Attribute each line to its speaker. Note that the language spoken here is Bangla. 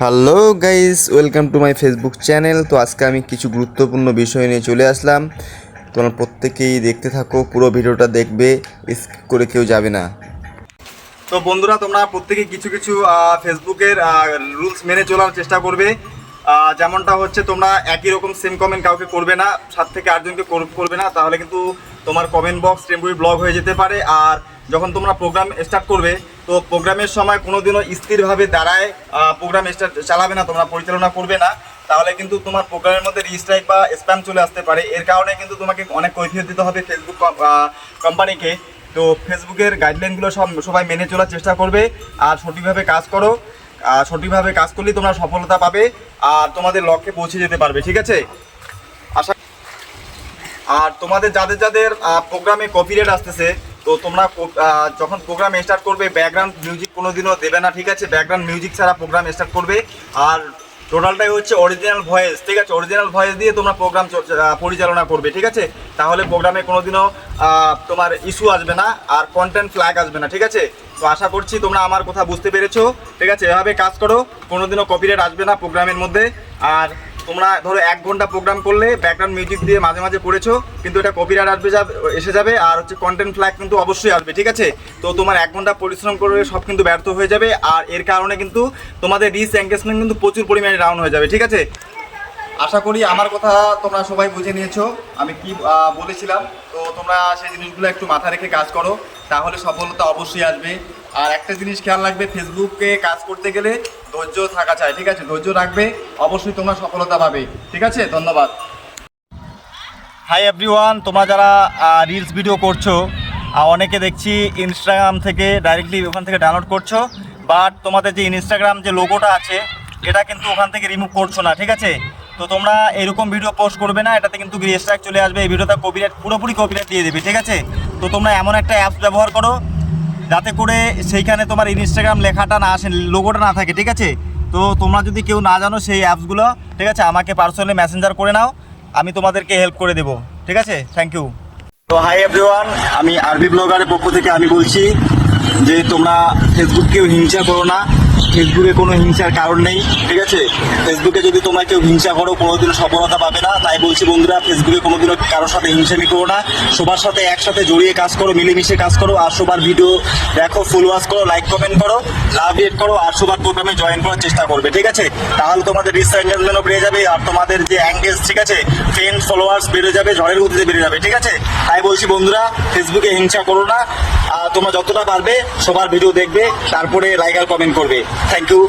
Speaker 1: Hello guys, welcome to my Facebook channel. তো আজকে আমি কিছু গুরুত্বপূর্ণ বিষয় নিয়ে চলে আসলাম। তোমরা প্রত্যেকেই দেখতে থাকো, পুরো ভিডিওটা দেখবে, স্কিপ করে কেউ যাবে না।
Speaker 2: তো বন্ধুরা, তোমরা প্রত্যেকে কিছু কিছু ফেসবুকের রুলস মেনে চলার চেষ্টা করবে। যেমনটা হচ্ছে, তোমরা একই রকম সেম কমেন্ট কাউকে করবে না, 7 থেকে 8 জনকে করবে না, তাহলে কিন্তু তোমার কমেন্ট বক্স টেম্পোরারি ব্লক হয়ে যেতে পারে। আর যখন তোমরা প্রোগ্রাম স্টার্ট করবে, তো প্রোগ্রামের সময় কোনোদিনও স্থিরভাবে দাঁড়ায় প্রোগ্রাম চালাবে না, তোমরা পরিচালনা করবে না, তাহলে কিন্তু তোমার প্রোগ্রামের মধ্যে রিস্ট্রাইক বা স্প্যাম চলে আসতে পারে। এর কারণে কিন্তু তোমাকে অনেক কৈফিয়ত দিতে হবে ফেসবুক কোম্পানিকে। তো ফেসবুকের গাইডলাইনগুলো সবাই মেনে চলার চেষ্টা করবে আর সঠিকভাবে কাজ করো। সঠিকভাবে কাজ করলেই তোমরা সফলতা পাবে আর তোমাদের লক্ষ্যে পৌঁছে যেতে পারবে, ঠিক আছে? আশা আর তোমাদের যাদের যাদের প্রোগ্রামে কপিরাইট আসতেছে, তো তোমরা যখন প্রোগ্রাম স্টার্ট করবে ব্যাকগ্রাউন্ড মিউজিক কোনোদিনও দেবে না, ঠিক আছে? ব্যাকগ্রাউন্ড মিউজিক ছাড়া প্রোগ্রাম স্টার্ট করবে। আর টোটালটাই হচ্ছে অরিজিনাল ভয়েস, ঠিক আছে? অরিজিনাল ভয়েস দিয়ে তোমরা প্রোগ্রাম পরিচালনা করবে, ঠিক আছে? তাহলে প্রোগ্রামে কোনোদিনও তোমার ইস্যু আসবে না আর কন্টেন্ট ফ্ল্যাগ আসবে না, ঠিক আছে? তো আশা করছি তোমরা আমার কথা বুঝতে পেরেছো, ঠিক আছে? এভাবে কাজ করো, কোনোদিনও কপিরাইট আসবে না প্রোগ্রামের মধ্যে। আর তোমরা ধরো 1 ঘন্টা প্রোগ্রাম করলে ব্যাকগ্রাউন্ড মিউজিক দিয়ে মাঝে মাঝে করেছো, কিন্তু এটা কপিরাইট এসে যাবে আর হচ্ছে কন্টেন্ট ফ্ল্যাগ কিন্তু অবশ্যই আসবে, ঠিক আছে? তো তোমার 1 ঘন্টা পরিশ্রম করবে, সব কিন্তু ব্যর্থ হয়ে যাবে। আর এর কারণে কিন্তু তোমাদের রিচ এঙ্গেজমেন্ট কিন্তু প্রচুর পরিমাণে ডাউন হয়ে যাবে, ঠিক আছে? আশা করি আমার কথা তোমরা সবাই বুঝে নিয়েছো, আমি কি বলেছিলাম। তো তোমরা সেই জিনিসগুলো একটু মাথা রেখে কাজ করো, তাহলে সফলতা অবশ্যই আসবে। আর একটা জিনিস খেয়াল রাখবে, ফেসবুকে কাজ করতে গেলে ধৈর্য থাকা চাই, ঠিক আছে? ধৈর্য রাখবে, অবশ্যই তোমরা সফলতা পাবে, ঠিক আছে? ধন্যবাদ। হাই এভরিওয়ান, তোমরা যারা রিলস ভিডিও করছো, অনেকে দেখছি ইনস্টাগ্রাম থেকে ডাইরেক্টলি ওখান থেকে ডাউনলোড করছো, বাট তোমাদের যে ইনস্টাগ্রাম যে লোগোটা আছে এটা কিন্তু ওখান থেকে রিমুভ করছো না, ঠিক আছে? তো তোমরা এরকম ভিডিও পোস্ট করবে না, এটাতে কিন্তু স্ট্রাইক চলে আসবে, এই ভিডিওটা কপিরাইট, পুরোপুরি কপিরাইট দিয়ে দেবে, ঠিক আছে? তো তোমরা এমন একটা অ্যাপস ব্যবহার করো যাতে করে সেইখানে তোমার ইনস্টাগ্রাম লেখাটা না আসে, লোগোটা না থাকে, ঠিক আছে? তো তোমরা যদি কেউ না জানো সেই অ্যাপসগুলো, ঠিক আছে, আমাকে পার্সোনালি মেসেঞ্জার করে নাও, আমি তোমাদেরকে হেল্প করে দেবো, ঠিক আছে? Thank you. তো হাই এভরিওয়ান, আমি আরবি ব্লগারের পক্ষ থেকে আমি বলছি যে তোমরা ফেসবুককেও হিংসা করো না, ফেসবুকে কোনো হিংসার কারণ নেই, ঠিক আছে? ফেসবুকে যদি তোমরা কেউ হিংসা করো কোনোদিনও সফলতা পাবে না। তাই বলছি বন্ধুরা, ফেসবুকে কোনোদিনও কারোর সাথে হিংসামি করো না, সবার সাথে একসাথে জড়িয়ে কাজ করো, মিলেমিশে কাজ করো, আর সবার ভিডিও দেখো, ফুল ওয়াচ করো, লাইক কমেন্ট করো, লাভ রেট করো, আর সবার প্রোগ্রামে জয়েন করার চেষ্টা করবে, ঠিক আছে? তাহলে তোমাদের রিচ এঙ্গেজমেন্টও বেড়ে যাবে আর তোমাদের যে অ্যাঙ্গেজ, ঠিক আছে, ফ্রেন্ড ফলোয়ার্স বেড়ে যাবে, ঝড়ের গতিতে বেড়ে যাবে, ঠিক আছে? তাই বলছি বন্ধুরা, ফেসবুকে হিংসা করো না, তোমরা যতটা পারবে সবার ভিডিও দেখবে, তারপরে লাইক আর কমেন্ট করবে। Thank you.